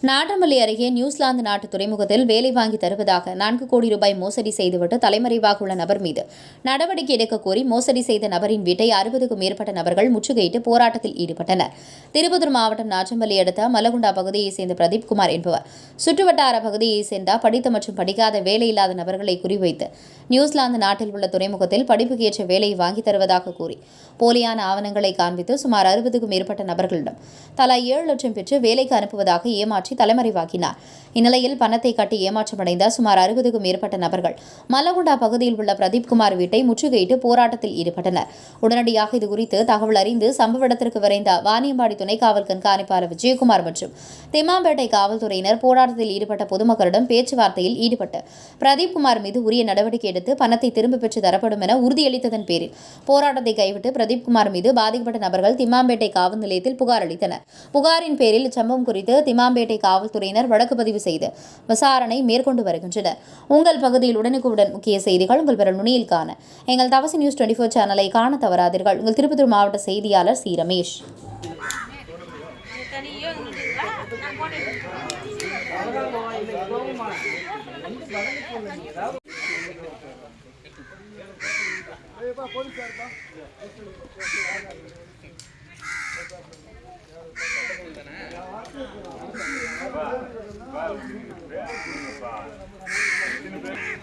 நாடமல்லி அருகே நியூசிலாந்து நாட்டு துறைமுகத்தில் வேலை வாங்கி தருவதாக 4 கோடி ரூபாய் மோசடி செய்துவிட்டு தலைமறைவாக உள்ள நபர் மீது நடவடிக்கை எடுக்க கோரி மோசடி செய்த நபரின் வீட்டை 60க்கும் மேற்பட்ட நபர்கள் முற்றுகையிட்டு போராட்டத்தில் ஈடுபட்டனர். திருப்பத்தூர் மாவட்டம் நாடமல்லி அடுத்த மலகுண்டா பகுதியைச் சேர்ந்த பிரதீப் குமார் என்பவர் சுற்றுவட்டார பகுதியைச் சேர்ந்த படித்த மற்றும் படிக்காத வேலையில்லாத நபர்களை குறிவைத்து நியூசிலாந்து நாட்டில் உள்ள துறைமுகத்தில் படிப்புக்கு ஏற்ற வேலையை வாங்கி தருவதாக கூறி போலியான ஆவணங்களை காண்பித்து சுமார் 60க்கும் மேற்பட்ட நபர்களிடம் தலா 7 லட்சம் பெற்று வேலைக்கு அனுப்புவதாக ஏமாற்றி தலைமறைவாக்கினார். இந்நிலையில் பணத்தை கட்டி ஏமாற்றமடைந்த சுமார் 60க்கும் மேற்பட்ட நபர்கள் மலகுண்டா பகுதியில் உள்ள பிரதீப் குமார் வீட்டை முற்றுகையிட்டு போராட்டத்தில் ஈடுபட்டனர். உடனடியாக இதுகுறித்து தகவல் அறிந்து சம்பவ இடத்திற்கு விரைந்த வாணியம்பாடி துணை காவல் கண்காணிப்பாளர் விஜயகுமார் மற்றும் திம்மாம்பேட்டை காவல்துறையினர் போராட்டத்தில் ஈடுபட்ட பொதுமக்களிடம் பேச்சுவார்த்தையில் ஈடுபட்டு பிரதீப் குமார் மீது உரிய நடவடிக்கை எடுத்து பணத்தை திரும்ப பெற்று தரப்படும் என உறுதியளித்ததன் பேரில் போராட்டத்தை கைவிட்டு பிரதீப் குமார் மீது பாதிக்கப்பட்ட நபர்கள் திம்மாம்பேட்டை காவல் நிலையத்தில் புகார் அளித்தனர். புகாரின் பேரில் இச்சம்பவம் குறித்து திம்மாம்பேட்டை காவல்துறையினர் வழக்கு பதிவு செய்து விசாரணை மேற்கொண்டு வருகின்றனர். உங்கள் பகுதியில் உடனுக்குடன் முக்கிய செய்திகள் உங்கள் விரல் நுனியில் காண எங்கள் தவசி நியூஸ் 24 சேனலை காண தவறாதீர்கள். உங்கள் திருப்பத்தூர் மாவட்ட செய்தியாளர் சி. ரமேஷ்.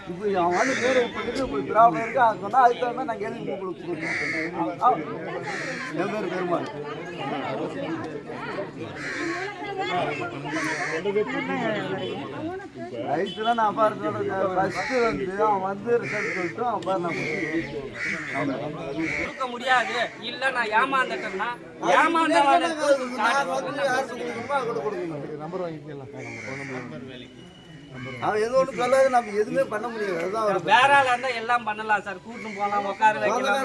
இப்போ அவன் வந்து பேர் போய் ப்ராப்ளம் இருக்கு அது சொன்னால் அதுக்கு தகுந்த மாதிரி நாங்கள் எழுதி கொடுக்குறோம். என் பேர் பெருமாள். ரைட்டுலாம் நான் பார்த்தோட ஃபஸ்ட்டு வந்து அவன் வந்து ரிசல்ட் சொல்லிட்டு அவன் நான் கொடுக்க முடியாது. இல்லை நான் ஏமாந்துட்டேன்னா நம்பர் வாங்கிக்கலாம். அவன் எதுவும் ஒன்றும் சொல்லாது, நம்ம எதுவுமே பண்ண முடியாது. அதுதான் வேற ஆள் இருந்தால் எல்லாம் பண்ணலாம் சார். கூட்டும் போகலாம், உட்கார வைக்கலாம்.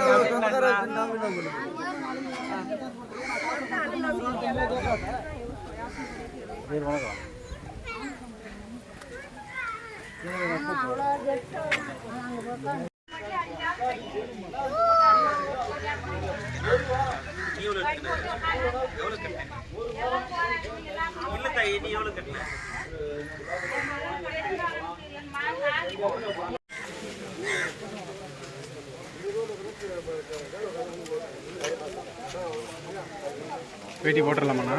பேட்டி போட்டுடலாமாண்ணா?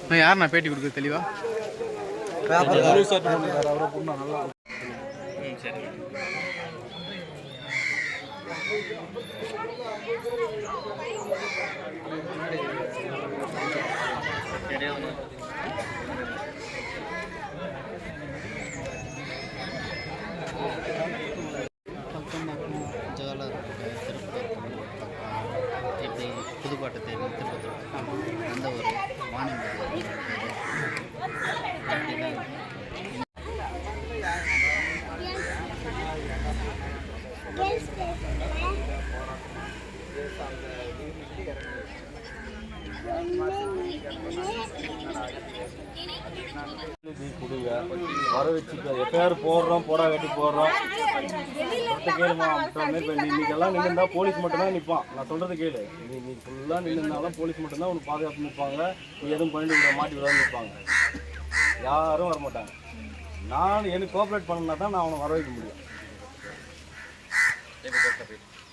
நான் யாருண்ணா பேட்டி கொடுக்குறது தெளிவா? இப்படி புதுப்பாட்டு தேவை திருப்பத்தூர் அந்த ஒரு வாணியம்பாடி கொடுங்க, வர வச்சுக்க. எஃப்ஐஆர் போடுறோம், போடா கட்டி போடுறோம். கேளுமா, இன்னைக்கெல்லாம் நின்றுந்தா போலீஸ் மட்டும்தான் நிற்பான். நான் சொல்றது கேளு. நீ ஃபுல்லாக நின்றுனாலும் போலீஸ் மட்டும்தான் உனக்கு பாதுகாப்பு நிற்பாங்க. நீ எதுவும் பண்ணிட்டு விட மாட்டி விடாது நிற்பாங்க. யாரும் வரமாட்டாங்க. நான் எனக்கு கோஆப்ரேட் பண்ணா தான் நான் அவனை வர வைக்க முடியும்.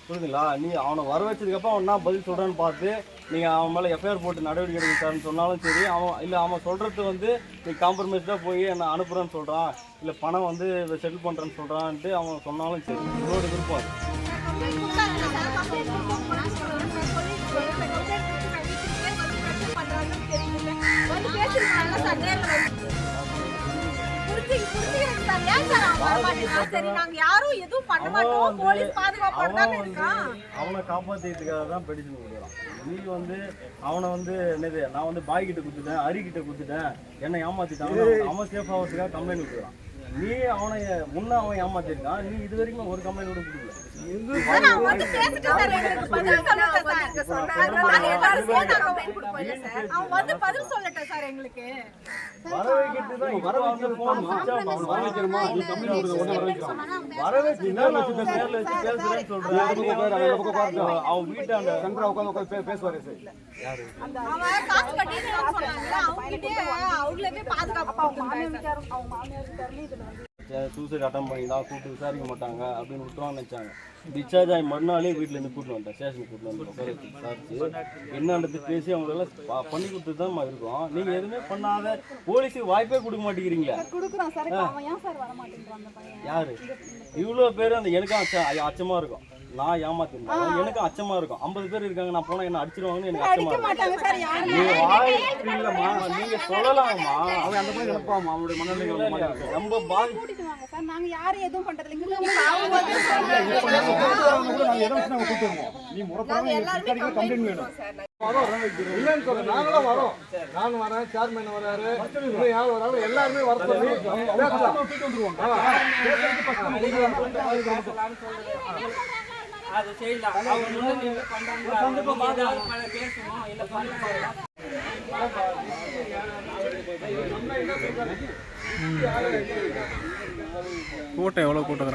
புரியுதுங்களா? நீ அவனை வர வச்சதுக்கப்புறம் அவன் என்ன பதில் சொல்கிறான்னு பார்த்து நீங்கள் அவன் மேலே எஃப்ஐஆர் போட்டு நடவடிக்கை எடுத்தாருன்னு சொன்னாலும் சரி, அவன் சொல்கிறது வந்து நீ காம்ப்ரமைஸ்டாக போய் என்னை அனுப்புகிறேன்னு சொல்கிறான், இல்லை பணம் வந்து செட்டில் பண்ணுறேன்னு சொல்கிறான்ட்டு அவன் சொன்னாலும் சரி, உங்களோட விருப்பம். அவனை காப்பாற்றிக்கிறதுக்காக தான் பெடிஷன் கொடுக்குறான். நீ வந்து அவனை வந்து என்னது, நான் வந்து பாய் கிட்ட கொடுத்துட்டேன், அரி கிட்ட கொடுத்துட்டேன், என்னை ஏமாத்திட்டான், அவன் சேஃப் ஆகிறதுக்காக கம்ப்ளைண்ட் கொடுக்குறான். நீ அவனை முன்ன அவன் ஏமாத்திருக்கான், நீ இது வரைக்கும் ஒரு கம்ப்ளைண்ட் கூட கொடுக்கல. வர வைக்கிறது தான் வர வந்து போன் வர வைக்கிறோமா, நீ கம்ப்ளைண்ட் கொடுக்க உடனே வர வைக்கிறோம். வர வச்சுன்னா நான் உங்க பேர்ல வச்சு பேசுறேன்னு சொல்றேன். அவன் வீட்டாண்ட சங்கரா உட்காந்து பேசுவாரு சார். யாரு சூசைட் அட்டம் பண்ணி தான் கூப்பிட்டு விசாரிக்க மாட்டாங்க அப்படின்னு விட்டுருவான்னு நினச்சாங்க. டிஸ்சார்ஜ் ஆகி மறுநாளே வீட்டிலேருந்து கூப்பிட்டு வந்தேன், ஸ்டேஷனுக்கு கூப்பிட்டு வந்து உட்கார வச்சு விசாரிச்சு என்னன்றது பேசி அவங்களெல்லாம் பண்ணி கொடுத்துட்டு தான் இருக்கோம். நீங்கள் எதுவுமே பண்ணாத போலீஸுக்கு வாய்ப்பே கொடுக்க மாட்டேங்கிறீங்களே. யாரு இவ்வளோ பேர் அந்த எனக்கும் அச்சமாக இருக்கும். நான் ஏமாத்திருந்தேன், எனக்கும் அச்சமா இருக்கும். 50 பேர் இருக்காங்க, நான் போனா என்ன அடிச்சிருவாங்கன்னு எனக்கு அச்சமா இருக்கும். இல்லம்மா நீங்க சொல்லலாமா, அவன் அந்த மாதிரி நினைப்பாமா, அவனுடைய மனநிலை ரொம்ப பாதி. நாங்க யாரும் எதுவும் பண்றது இல்லைங்க. நீ முறைப்படி கம்ப்ளைண்ட் வேணும். நாங்களும் வரோம், நானும் வரேன், சேர்மேன் வராரு, யார் வராங்க, எல்லாருமே வர சொல்லி அது செய்யலாம். அவங்க முன்னாடி பண்றாங்க, பேசணும் இல்ல பண்ணுறாங்க. கூட்டம் எவ்வளோ கூட்டம்